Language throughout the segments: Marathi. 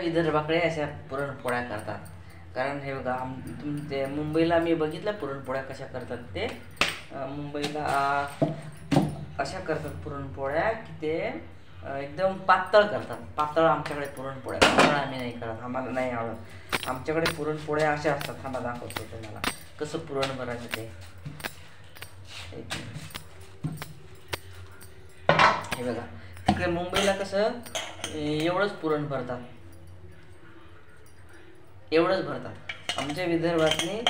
विदर्भाकडे अशा पुरणपोळ्या करतात. कारण हे बघा ते मुंबईला मी बघितलं पुरणपोळ्या कशा करतात ते. मुंबईला अशा करतात पुरणपोळ्या की ते एकदम पातळ करतात. पातळ आमच्याकडे पुरणपोळ्या पातळ आम्ही नाही करत, आम्हाला नाही आवडत. आमच्याकडे पुरणपोळ्या अशा असतात. थांबा दाखवतो तुम्हाला कसं पुरण भरायचं ते. हे बघा तिकडे मुंबईला कसं एवढंच पुरण भरतात, एवढंच भरतात. आमच्या विदर्भातनी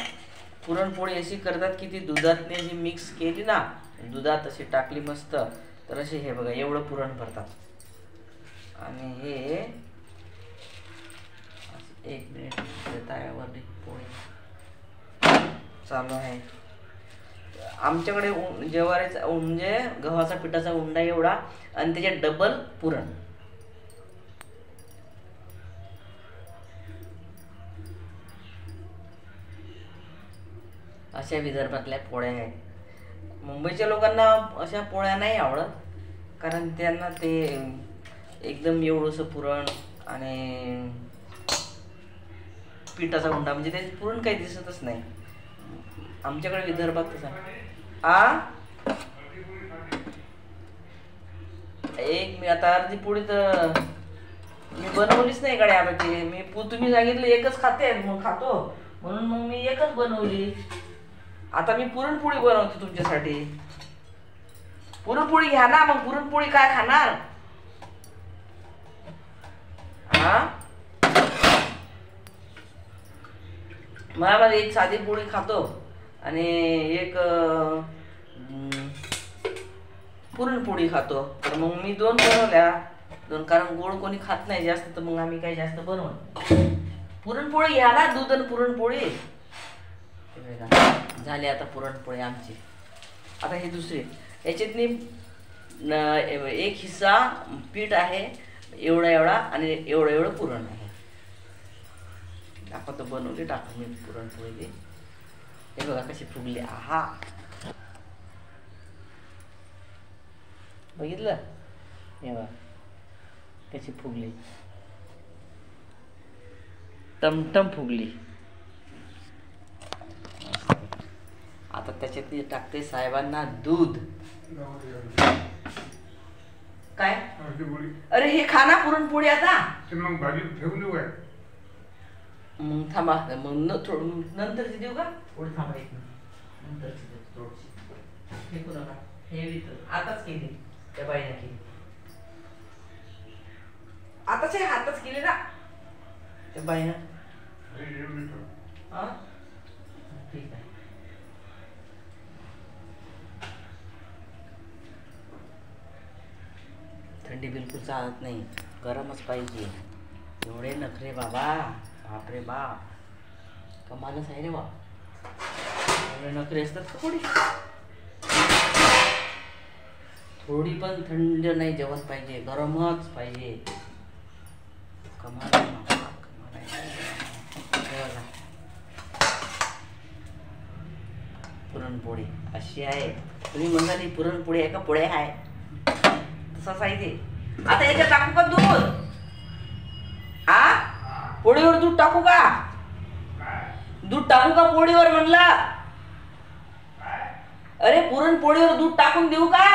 पुरणपोळी अशी करतात की ती दुधातनी अशी मिक्स केली ना, दुधात अशी टाकली मस्त, तर असे हे बघा एवढं पुरण भरतात. आणि हे एक मिनिट ताव्यावर पोळी चालू आहे. आमच्याकडे ज्वारीचा म्हणजे गव्हाचा पिठाचा उंडा एवढा आणि त्याच्यात डबल पुरण. अशा विदर्भातल्या पोळ्या आहेत. मुंबईच्या लोकांना अशा पोळ्या नाही आवडत, कारण त्यांना ते एकदम एवढंसं पुरण आणि पिठाचा उंडा म्हणजे त्याचे पुरण काही दिसतच नाही. आमच्याकडे विदर्भात तसा एक मी आता अर्धी पोळी तर मी बनवलीच नाही कडे. आता ते मी तुम्ही सांगितलं एकच खाते मग खातो म्हणून मग मी एकच बनवली. आता मी पुरणपोळी बनवतो तुमच्यासाठी. पुरणपोळी घ्या ना, मग पुरणपोळी काय खाणार? मला एक साधी पोळी खातो आणि एक पुरणपोळी खातो. तर मग मी दोन बनवल्या, कारण गोड कोणी खात नाही जास्त, तर मग आम्ही काही जास्त बनवत. पुरणपोळी घ्या ना, दूध आणि पुरणपोळी झाली. आता पुरणपोळी आमची. आता हे दुसरी याच्यातनी एक हिस्सा पीठ आहे एवढा एवढा आणि एवढं एवढं पुरण आहे. आपण तर बनवली टाकू मी पुरणपोळी. हे बघा कशी फुगली. आहा, बघितलं? हे बघा कशी फुगली, टमटम फुगली. आता त्याच्यात टाकते साहेबांना दूध. काय? अरे हे खाना पुरणपोळी आता. मग भाजी ठेवून देऊ काय? मग थांबा, मग नंतरची देऊ का? थोडी थांबा, एक नंतरची देऊ थोडीशी. फेकू नका, हे आताच केली त्या बाईने केली. आताच हे हातच केली ना त्या बाईनं. हा ठीक आहे. थंडी बिलकुल चालत नाही, गरमच पाहिजे. एवढे नखरे बाबा, बापरे बाप, कमालच आहे रे बा. एवढे नखरे असतात का थोडी? थोडी पण थंड नाही जेवण पाहिजे, गरमच पाहिजे. कमाल पुरणपोळी अशी आहे. तुम्ही म्हणाली पुरणपोळी आहे का पोळ्या आहे? तसाच आहे ते. आता याच्यात टाकू का दूध? पोळीवर दूध टाकू का? दूध टाकू का पोळीवर म्हणला? अरे पुरणपोळीवर दूध टाकून देऊ का?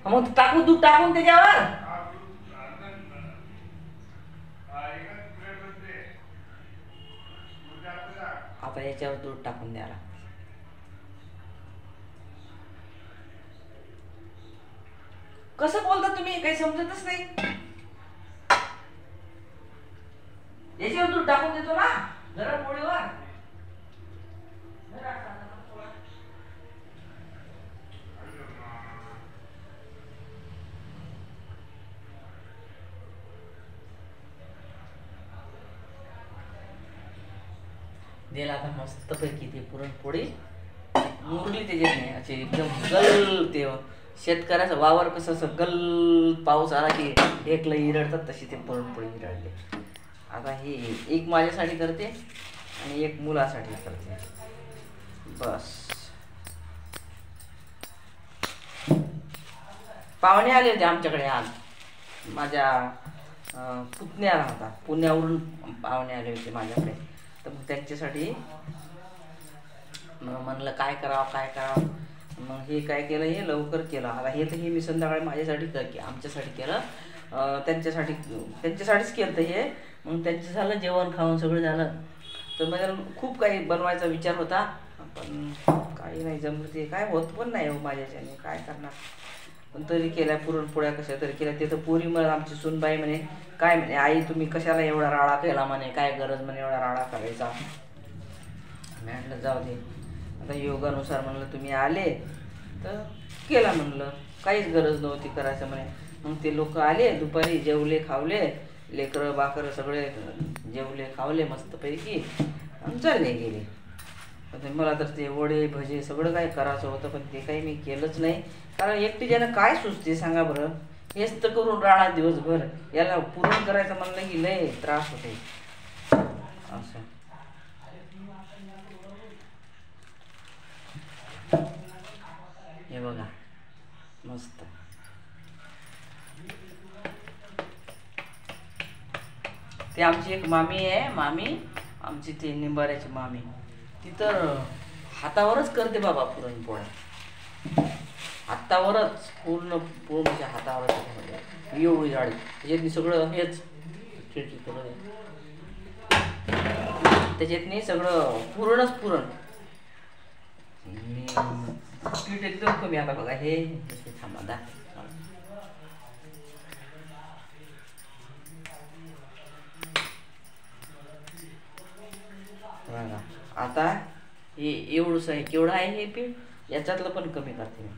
मग टाकू दूध टाकून त्याच्यावर. आता याच्यावर दूध टाकून द्यायला. कसं बोलता तुम्ही? काही समजतच नाही. याच्यावर दूध टाकून देतो ना गरम पोळीवर. दिला आता मस्त पैकी ती पुरणपोळी मुरली त्याच्याने अशी एकदम गल. ते शेतकऱ्याचा वावर कसं असं गल पाऊस आला की एकला इरडतात, तशी ते पुरणपोळी इरडली. आता ही एक माझ्यासाठी करते आणि एक मुलासाठी करते बस. पाहुणे आले होते आमच्याकडे आज. माझ्या पुतण्या राहतात, पुण्यावरून पाहुणे आले होते माझ्याकडे. तर मग त्यांच्यासाठी मग म्हणलं काय करावं. मग हे काय केलं, हे लवकर केलं. आता हे तर हे मी संध्याकाळी माझ्यासाठी आमच्यासाठी केलं, त्यांच्यासाठीच केलं तर हे. मग त्यांचं झालं जेवण खाऊन सगळं झालं. तर मला खूप काही बनवायचा विचार होता, पण काही नाही जमलं, ते काय होत पण नाही माझ्याच्याने, काय करणार. पण तरी केल्या पुरणपोळ्या, कशा तरी केल्या. ते तर पोरी मग आमची सुनबाई म्हणे, काय म्हणे आई तुम्ही कशाला एवढा राडा केला म्हणे, काय गरज म्हणे एवढा राडा करायचा. मी म्हटलं जाऊ दे, आता योगानुसार म्हणलं तुम्ही आले तर केला, म्हणलं काहीच गरज नव्हती करायचं म्हणे. मग ते लोक आले दुपारी, जेवले खावले, लेकरं बाकरं सगळे जेवले खावले मस्तपैकी आणि चालले गेले. मला तर ते वडे भजे सगळं काय करायचं होतं, पण ते काही मी केलंच नाही. कारण एकटीच्यानं काय सुचते सांगा बरं, हेच तर करून राहणार दिवसभर, याला पुरण करायचं म्हणलं की लय त्रास होते असं. हे बघा मस्त. ते आमची एक मामी आहे, आमची ती निंबाऱ्याची मामी, ती तर हातावरच करते बाबा पुरणपोळ्या, हातावरच पूर्ण म्हणजे हातावरच एवढी जाडी, त्याच्यातनी सगळं हेच त्याच्यातनी सगळं पुरण. पीठ एकदम कमी. आता बघा हे थांबा बघा, आता हे एवढंच आहे, केवढं आहे हे पीठ, याच्यातलं पण कमी करते मी.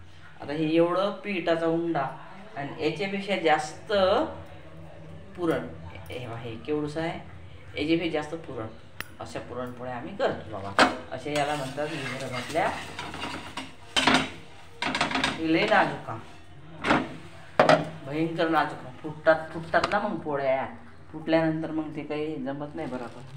आता हे एवढं पिठाचा उंडा आणि याच्यापेक्षा जास्त पुरण, हे केवढंच आहे, याच्यापेक्षा जास्त पुरण, अशा पुरणपोळ्या आम्ही करतो बाबा. अशा याला म्हणतात विदर्भातल्या लय नाजूका, भयंकर नाजूका. फुटतात ना मग पोळ्या, फुटल्यानंतर मग ते काही जमत नाही बरोबर.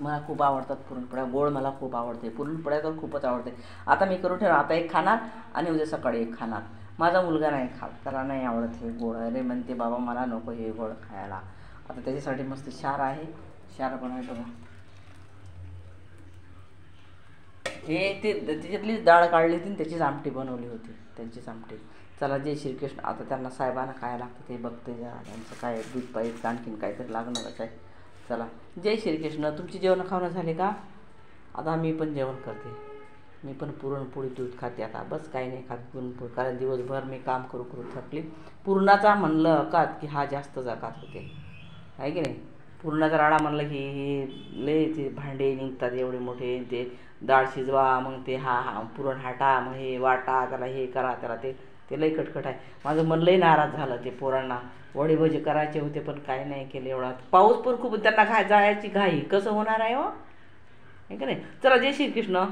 मला खूप आवडतात पुरणपोळ्या, गोड मला खूप आवडते, पुरणपोळ्या तर खूपच आवडते. आता मी करून ठेवणार, आता एक खाणार आणि उद्या सकाळी एक खाणार. माझा मुलगा नाही खात, त्याला नाही आवडत हे गोड, अरे म्हणते बाबा मला नको हे गोड खायला. आता त्याच्यासाठी मस्त शार आहे, शार बनवायचं बघा. हे ते त्याच्यातलीच डाळ काढली होती, त्याचीच आमटी बनवली होती, त्यांचीच आमटी. चला जय श्रीकृष्ण. आता त्यांना साहेबांना काय लागतं ते बघते, त्यांचं काय दूध पाहिजे, आणखीन काहीतरी लागणारच आहे. चला जय श्रीकृष्ण. तुमची जेवण खावणं झाले का? आता मी पण जेवण करते, मी पण पुरणपोळी दूध खाते आता, बस काही नाही खात पुरणपोळी, कारण दिवसभर मी काम करू थकली. पुरणाचा म्हणलं का की हा जास्त जाकात होते, आहे की नाही. पुरणाचा राडा म्हणलं की हे लय ते भांडे निघतात एवढे मोठे, ते डाळ शिजवा, मग ते पुरण हाटा, मग हे वाटा, त्याला हे करा, त्याला ते लय कटकट आहे. माझं मन लय नाराज झालं. ते पोरांना वडे भजे करायचे होते पण काही नाही केले. एवढा पाऊस पण खूप, त्यांना जायची घाई, कसं होणार आहे हो, आहे की नाही. चला जय श्रीकृष्ण.